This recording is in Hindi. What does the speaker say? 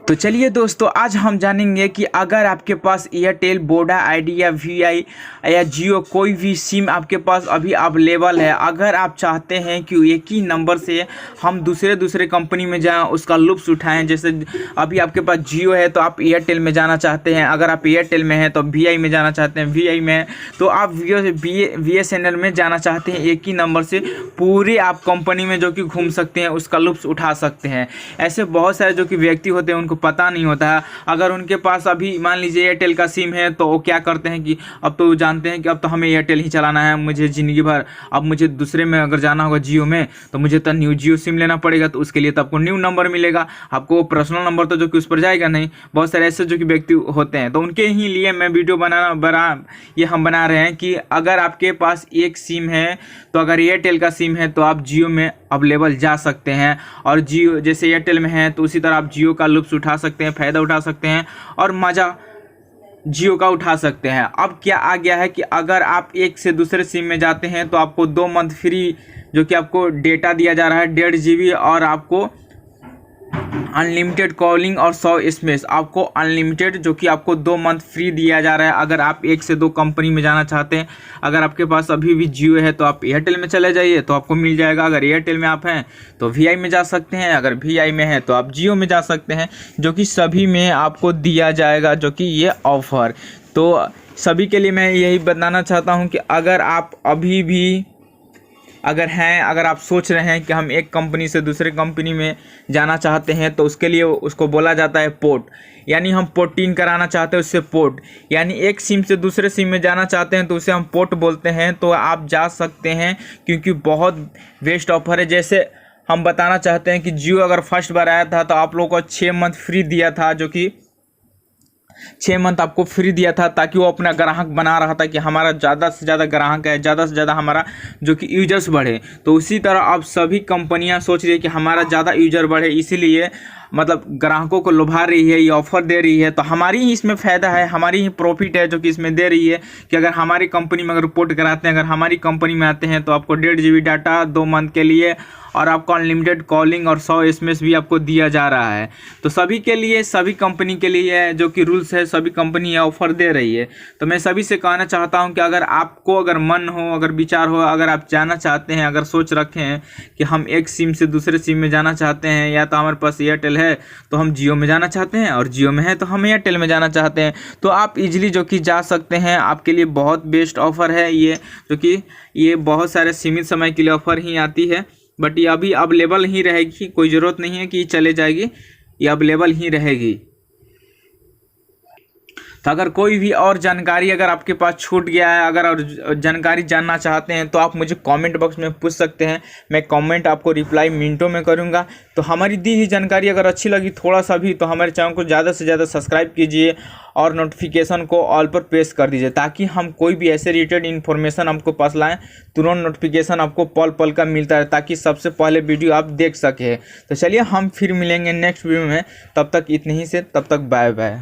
तो चलिए दोस्तों, आज हम जानेंगे कि अगर आपके पास एयरटेल, वोडा, आइडिया, वीआई या जियो कोई भी सिम आपके पास अभी अवेलेबल है, अगर आप चाहते हैं कि एक ही नंबर से हम दूसरे कंपनी में जाएं, उसका लुत्फ़ उठाएं। जैसे अभी आपके पास जियो है तो आप एयरटेल में जाना चाहते हैं, अगर आप एयरटेल में हैं तो वीआई में जाना चाहते हैं, वीआई में तो आप बीएसएनएल में जाना चाहते हैं, एक ही नंबर से पूरे आप कंपनी में जो कि घूम सकते हैं, उसका लुत्फ़ उठा सकते हैं। ऐसे बहुत सारे जो कि व्यक्ति होते हैं उनको पता नहीं होता है। अगर उनके पास अभी मान लीजिए एयरटेल का सिम है तो वो क्या करते हैं कि अब तो जानते हैं कि अब तो हमें एयरटेल ही चलाना है मुझे ज़िंदगी भर। अब मुझे दूसरे में अगर जाना होगा जियो में तो मुझे तो न्यू जियो सिम लेना पड़ेगा, तो उसके लिए तो आपको न्यू नंबर मिलेगा, आपको पर्सनल नंबर तो जो कि उस पर जाएगा नहीं। बहुत सारे ऐसे जो कि व्यक्ति होते हैं, तो उनके ही लिए मैं वीडियो हम बना रहे हैं कि अगर आपके पास एक सिम है तो अगर एयरटेल का सिम है तो आप जियो में अवेलेबल जा सकते हैं, और जियो जैसे एयरटेल में है तो उसी तरह आप जियो का लुत्फ़ उठा सकते हैं, फ़ायदा उठा सकते हैं और मज़ा जियो का उठा सकते हैं। अब क्या आ गया है कि अगर आप एक से दूसरे सिम में जाते हैं तो आपको 2 मंथ फ्री जो कि आपको डेटा दिया जा रहा है 1.5 GB, और आपको अनलिमिटेड कॉलिंग और 100 SMS आपको अनलिमिटेड जो कि आपको 2 मंथ फ्री दिया जा रहा है। अगर आप एक से 2 कंपनी में जाना चाहते हैं, अगर आपके पास अभी भी जियो है तो आप एयरटेल में चले जाइए तो आपको मिल जाएगा। अगर एयरटेल में आप हैं तो वीआई में जा सकते हैं, अगर वीआई में है तो आप जियो में जा सकते हैं, जो कि सभी में आपको दिया जाएगा जो कि ये ऑफ़र। तो सभी के लिए मैं यही बताना चाहता हूँ कि अगर आप अभी भी अगर आप सोच रहे हैं कि हम एक कंपनी से दूसरे कंपनी में जाना चाहते हैं तो उसके लिए उसको बोला जाता है पोर्ट, यानी हम पोर्टिंग कराना चाहते हैं उससे पोर्ट, यानी एक सिम से दूसरे सिम में जाना चाहते हैं तो उसे हम पोर्ट बोलते हैं। तो आप जा सकते हैं क्योंकि बहुत बेस्ट ऑफर है। जैसे हम बताना चाहते हैं कि जियो अगर फर्स्ट बार आया था तो आप लोगों को 6 मंथ फ्री दिया था, जो कि 6 मंथ आपको फ्री दिया था ताकि वो अपना ग्राहक बना रहा था कि हमारा ज़्यादा से ज़्यादा ग्राहक है, ज़्यादा से ज़्यादा हमारा जो कि यूजर्स बढ़े। तो उसी तरह अब सभी कंपनियां सोच रही है कि हमारा ज़्यादा यूजर बढ़े, इसीलिए मतलब ग्राहकों को लुभा रही है, ये ऑफ़र दे रही है। तो हमारी ही इसमें फ़ायदा है, हमारी ही प्रॉफिट है जो कि इसमें दे रही है कि अगर हमारी कंपनी में अगर रिपोर्ट कराते हैं, अगर हमारी कंपनी में आते हैं तो आपको 1.5 GB डाटा 2 मंथ के लिए, और आपको अनलिमिटेड कॉलिंग और 100 SMS भी आपको दिया जा रहा है। तो सभी के लिए, सभी कंपनी के लिए जो कि रूल्स है, सभी कंपनी यह ऑफ़र दे रही है। तो मैं सभी से कहना चाहता हूं कि अगर आपको अगर मन हो, अगर विचार हो, अगर आप जाना चाहते हैं, अगर सोच रखे हैं कि हम एक सिम से दूसरे सिम में जाना चाहते हैं, या तो हमारे पास एयरटेल है तो हम जियो में जाना चाहते हैं, और जियो में है तो हम एयरटेल में जाना चाहते हैं, तो आप इजीली जो कि जा सकते हैं। आपके लिए बहुत बेस्ट ऑफ़र है ये, जो कि ये बहुत सारे सीमित समय के लिए ऑफ़र ही आती है, बट ये अभी अवेलेबल ही रहेगी। कोई ज़रूरत नहीं है कि चले जाएगी, ये अवेलेबल ही रहेगी। तो अगर कोई भी और जानकारी अगर आपके पास छूट गया है, अगर और जानकारी जानना चाहते हैं तो आप मुझे कमेंट बॉक्स में पूछ सकते हैं, मैं कमेंट आपको रिप्लाई मिनटों में करूंगा। तो हमारी दी ही जानकारी अगर अच्छी लगी थोड़ा सा भी, तो हमारे चैनल को ज़्यादा से ज़्यादा सब्सक्राइब कीजिए और नोटिफिकेशन को ऑल पर प्रेस कर दीजिए, ताकि हम कोई भी ऐसे रिलेटेड इन्फॉर्मेशन आपको पास लाएँ तुरंत नोटिफिकेशन आपको पल पल का मिलता है, ताकि सबसे पहले वीडियो आप देख सकें। तो चलिए हम फिर मिलेंगे नेक्स्ट वीडियो में, तब तक इतने ही से, तब तक बाय बाय।